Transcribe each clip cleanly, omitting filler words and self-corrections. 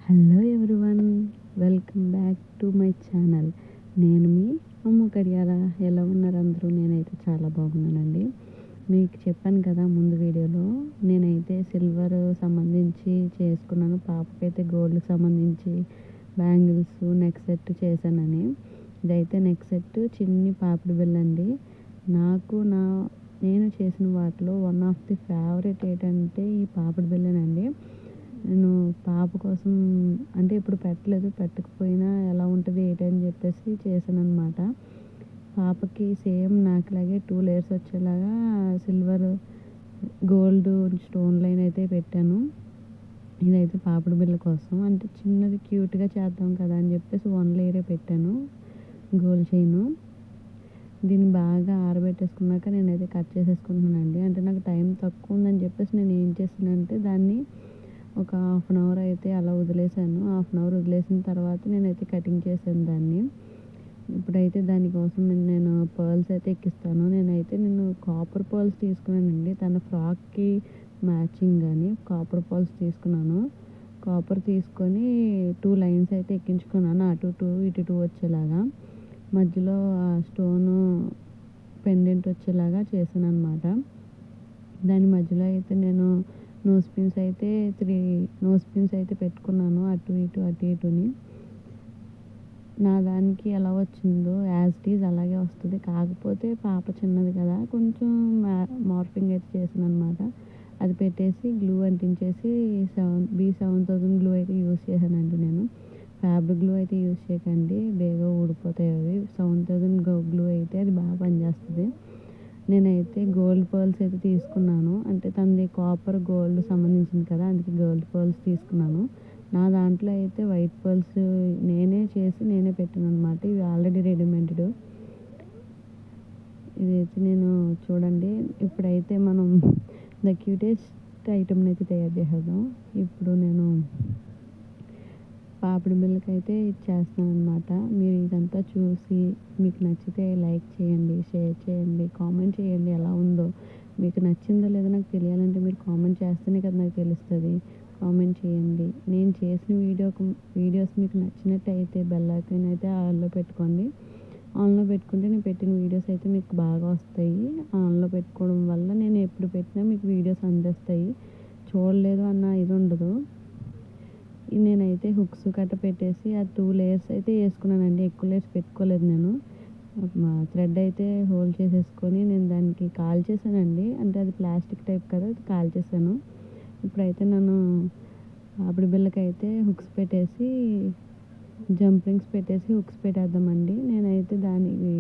Hello everyone, welcome back to my channel. నేను మీ అమ్ము కడియాల. ఎలా ఉన్నారు అందరూ? నేనైతే చాలా బాగున్నానండి. మీకు చెప్పాను కదా ముందు వీడియోలో, నేనైతే సిల్వర్ సంబంధించి చేసుకున్నాను. పాపకైతే గోల్డ్ సంబంధించి బ్యాంగిల్స్ నెక్ సెట్ చేశానని. ఇదైతే నెక్ సెట్ చిన్ని పాపిడి బిళ్ళ అండి. నేను చేసిన వాటిలో వన్ ఆఫ్ ది ఫేవరెట్ ఏంటంటే ఈ పాపిడి బిళ్ళనండి. నేను పాప కోసం అంటే ఇప్పుడు పెట్టలేదు, పెట్టకపోయినా ఎలా ఉంటుంది ఏంటని చెప్పేసి చేశాననమాట. పాపకి సేమ్ నాకులాగే 2 లేయర్స్ వచ్చేలాగా సిల్వర్ గోల్డ్ స్టోన్ లైన్ అయితే పెట్టాను. ఇదైతే పాపిడి బిళ్ళ కోసం, అంటే చిన్నది క్యూట్గా చేద్దాం కదా అని చెప్పేసి 1 లేయరే పెట్టాను గోల్డ్ చైను. దీన్ని బాగా ఆరబెట్టేసుకున్నాక నేనైతే కట్ చేసేసుకుంటున్నానండి. అంటే నాకు టైం తక్కువ ఉందని చెప్పేసి నేను ఏం చేసానంటే దాన్ని ఒక హాఫ్ అన్ అవర్ అయితే అలా వదిలేసాను. హాఫ్ అన్ అవర్ వదిలేసిన తర్వాత నేనైతే కటింగ్ చేశాను దాన్ని. ఇప్పుడైతే దానికోసం నేను పర్ల్స్ అయితే ఎక్కిస్తాను. నేను కాపర్ పర్ల్స్ తీసుకున్నానండి. తన ఫ్రాక్కి మ్యాచింగ్ అని కాపర్ పర్ల్స్ తీసుకున్నాను. కాపర్ తీసుకొని 2 లైన్స్ అయితే ఎక్కించుకున్నాను, అటు 2 ఇటు 2 వచ్చేలాగా. మధ్యలో ఆ స్టోను పెండెంట్ వచ్చేలాగా చేశాను అనమాట. దాని మధ్యలో అయితే నేను నోస్ పిన్స్ అయితే 3 నోస్ పిన్స్ అయితే పెట్టుకున్నాను, అటు ఇటుని. నా దానికి ఎలా వచ్చిందో యాజ్ ఇట్ ఈజ్ అలాగే వస్తుంది. కాకపోతే పాప చిన్నది కదా, కొంచెం మార్పింగ్ అయితే చేశాను అనమాట. అది పెట్టేసి గ్లూ అంటించేసి B7000 గ్లూ అయితే యూస్ చేశానండి నేను. ఫ్యాబ్రిక్ గ్లూ అయితే యూస్ చేయకండి, బేగా ఊడిపోతాయి అవి. 7000 గ్లూ అయితే అది బాగా పనిచేస్తుంది. నేనైతే గోల్డ్ పర్ల్స్ అయితే తీసుకున్నాను. అంటే తనది కాపర్ గోల్డ్ సంబంధించింది కదా, అందుకే గోల్డ్ పర్ల్స్ తీసుకున్నాను. నా దాంట్లో అయితే వైట్ పర్ల్స్ నేనే పెట్టాను అనమాట. ఇవి ఆల్రెడీ రెడీమేడ్. ఇదైతే నేను చూడండి, ఇప్పుడైతే మనం ద క్యూటెస్ట్ ఐటమ్ని అయితే తయారు చేసేద్దాం. ఇప్పుడు నేను పాపిడి బిళ్ళకైతే ఇచ్చేస్తాను అనమాట. మీరు ఇదంతా చూసి మీకు నచ్చితే లైక్ చేయండి, షేర్ చేయండి, కామెంట్ చేయండి ఎలా ఉందో. మీకు నచ్చిందో లేదో నాకు తెలియాలంటే మీరు కామెంట్ చేస్తేనే కదా నాకు తెలుస్తుంది. కామెంట్ చేయండి. నేను చేసిన వీడియోస్ మీకు నచ్చినట్టయితే బెల్ ఐకాన్ అయితే ఆన్లో పెట్టుకోండి. ఆన్లో పెట్టుకుంటే నేను పెట్టిన వీడియోస్ అయితే మీకు బాగా వస్తాయి. ఆన్లో పెట్టుకోవడం వల్ల నేను ఎప్పుడు పెట్టినా మీకు వీడియోస్ అందిస్తాయి. చూడలేదు అన్న ఇది ఉండదు. నేనైతే హుక్స్ కట్ట పెట్టేసి ఆ 2 లేయర్స్ అయితే వేసుకున్నానండి. ఎక్కువ లేయర్స్ పెట్టుకోలేదు నేను. థ్రెడ్ అయితే హోల్డ్ చేసేసుకొని నేను దానికి కాల్చేసానండి. అంటే అది ప్లాస్టిక్ టైప్ కదా, అది కాల్చేసాను. ఇప్పుడైతే నేను పాపిడి బిళ్ళకైతే హుక్స్ పెట్టేసి జంపింగ్స్ పెట్టేసి హుక్స్ పెట్టేద్దామండి. నేనైతే దానికి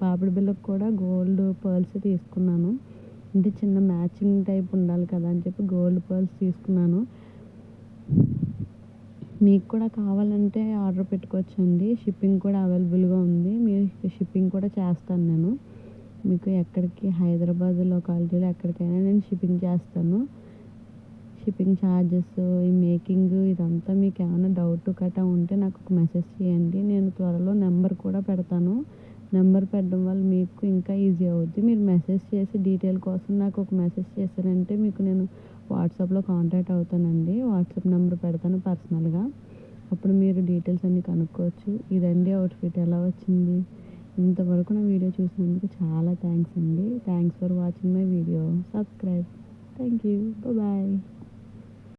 పాపిడి బిళ్ళకు కూడా గోల్డ్ పర్ల్స్ తీసుకున్నాను. అంటే చిన్న మ్యాచింగ్ టైప్ ఉండాలి కదా అని చెప్పి గోల్డ్ పర్ల్స్ తీసుకున్నాను. మీకు కూడా కావాలంటే ఆర్డర్ పెట్టుకోవచ్చండి. షిప్పింగ్ కూడా అవైలబుల్గా ఉంది. మీకు షిప్పింగ్ కూడా చేస్తాను నేను. మీకు ఎక్కడికి హైదరాబాద్ లొకాలిటీలో ఎక్కడికైనా నేను షిప్పింగ్ చేస్తాను. షిప్పింగ్ ఛార్జెస్, ఈ మేకింగ్ ఇదంతా మీకు ఏమైనా డౌట్ గట్టా ఉంటే నాకు ఒక మెసేజ్ చేయండి. నేను త్వరలో నెంబర్ కూడా పెడతాను. నెంబర్ పెట్టడం వల్ల మీకు ఇంకా ఈజీ అవుద్ది. మీరు మెసేజ్ చేసి డీటెయిల్ కోసం నాకు ఒక మెసేజ్ చేశారంటే మీకు నేను వాట్సాప్లో కాంటాక్ట్ అవుతానండి. వాట్సాప్ నెంబర్ పెడతాను పర్సనల్గా. అప్పుడు మీరు డీటెయిల్స్ అన్నీ కనుక్కోవచ్చు. ఇదండి అవుట్ఫిట్ ఎలా వచ్చింది. ఇంతవరకు నా వీడియో చూసినందుకు చాలా థ్యాంక్స్ అండి. Thanks for watching my video. Subscribe. Thank you. Bye.